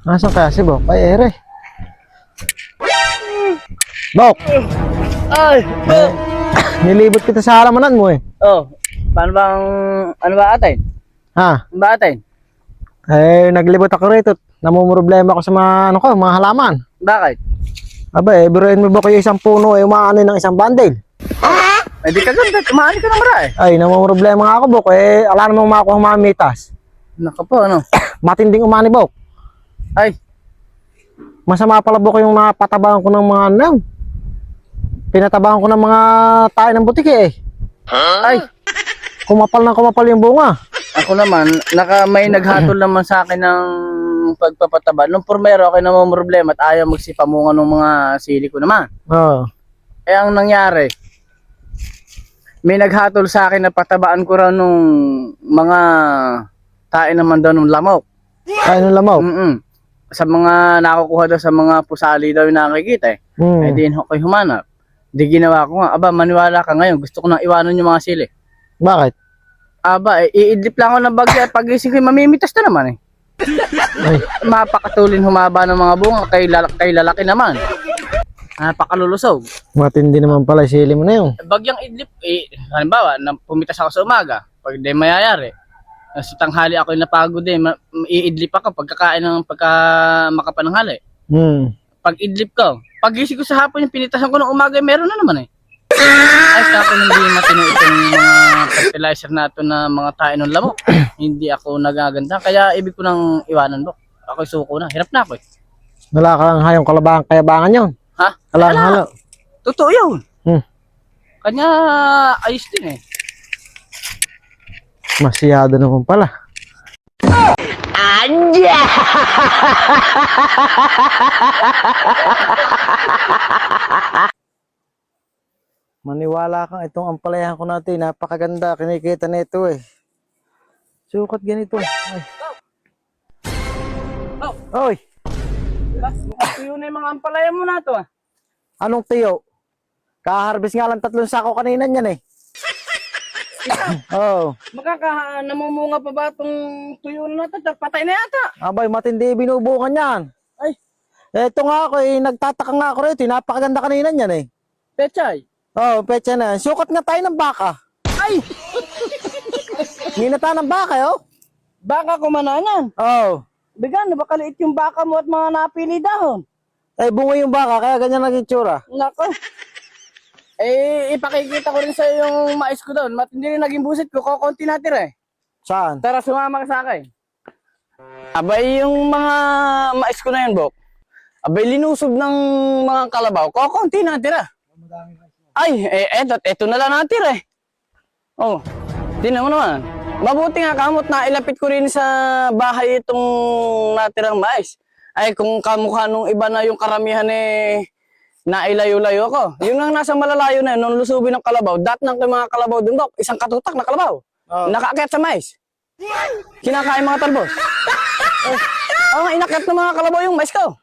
Nasaan kaya si Bok? Ay, ere. Bok! Ay! Eh, nilibot kita sa halamanan mo eh. Oh, paano bang, ano ba atin? Ha? Ano ba atin? Eh, naglibot ako rito. Namumroblema ako sa mga, ano ko, mga halaman. Bakit? Aba, eh, biruin mo ba kayo isang puno eh, umaano ng isang bundle? Eh di ka ganda, tumahan ka ng mara eh. Ay, namumroblema nga ako, Bok. Eh, ala namang makuha mga mitas. Naka po, ano? Matinding umani, Bok. Ay, Masama pala, Bok, yung napatabahan ko ng mga, ano, pinatabahan ko ng mga tayo ng butik eh. ay, Kumapal yung bunga. ako naman, may naghatol naman sa akin ng pagpapataba. Nung pormero, ako naman problema at ayaw magsipamunga ng mga sili ko naman. Oo. Eh, ang nangyari, may naghatol sa akin na patabaan ko raw nung mga tayo naman daw ng lamok. Tayo ng lamaw. Sa mga nakukuha daw sa mga pusali daw yung nakikita eh. Eh, di ako'y humanap. Di ginawa ko nga, aba, maniwala ka ngayon, gusto ko nang iwanan yung mga sili. Bakit? Aba, iidlip lang ako ng bagya, pagising ko, mamimitas na naman eh. Ay, Mapakatulin humaba ng mga bunga, kay lalaki naman. Napakalulusog. matindi naman pala yung sili mo na yun. Bagyang idlip, halimbawa, pumitas ako sa umaga, pag di mayayari. Sa tanghali ako napagod eh, iidlip ako pagka makapananghali. Pag idlip ko, pagising ko sa hapon yung pinitasan ko ng umaga, meron na naman eh. Ay, kako hindi matino itong mga fertilizer na ito na mga tayo ng lamok. Hindi ako nagaganda, kaya ibig ko nang iwanan mo. Ako'y suko na, hirap na ako eh. Wala ka lang hayong kayabangan yun. Ha? Alam, Wala. halo. Totoo yun. Kanya ayos din eh. Masyado naman pala. Anja! Maniwala kang itong ampalayan ko natin. Napakaganda. Kinikita na ito eh. Sukat ganito. Ay. Oh. Oy! Mukhang yun na yung mga ampalaya mo na ito ah. Anong tiyo? Kaharbis nga lang 3 sako kanina niyan eh. Oo. Namumunga pa ba itong tuyo na ito? Patay na yata. Abay, matindi binubukan yan. Ay, Eto nga ako eh. Nagtataka nga ako rito. Napakaganda kanina niyan eh. pechay. Oo, petsa na. Sukat nga tayo ng baka. Ay, Nginata ng baka eh oh. baka kumanangan. Oo. Bigan, baka liit yung baka mo at mga napili dahon. Eh, bunga yung baka, kaya ganyan naging tsura. Nako. Eh, ipakikita ko rin sa yung mais ko doon. Matindi rin naging busit ko. Kukunti natin eh. Saan? Tara, sumama ka sa akin. Abay, yung mga mais ko na yan, Bok. Abay, linusob ng mga kalabaw. Kukunti natin ah. Ay, eto na lang natin eh. Oh, tingnan mo naman. Mabuti nga kamot na ilapit ko rin sa bahay itong natirang mais. Ay, kung kamukha nung iba na yung karamihan eh, nailayo-layo ko. Yung nang nasa malalayo na yun, nung lusubin ng kalabaw, ng mga kalabaw dun, Bok, isang katutak na kalabaw. Nakaakyat sa mais. Kinakain mga talbos. Inakyat ng mga kalabaw yung mais ko.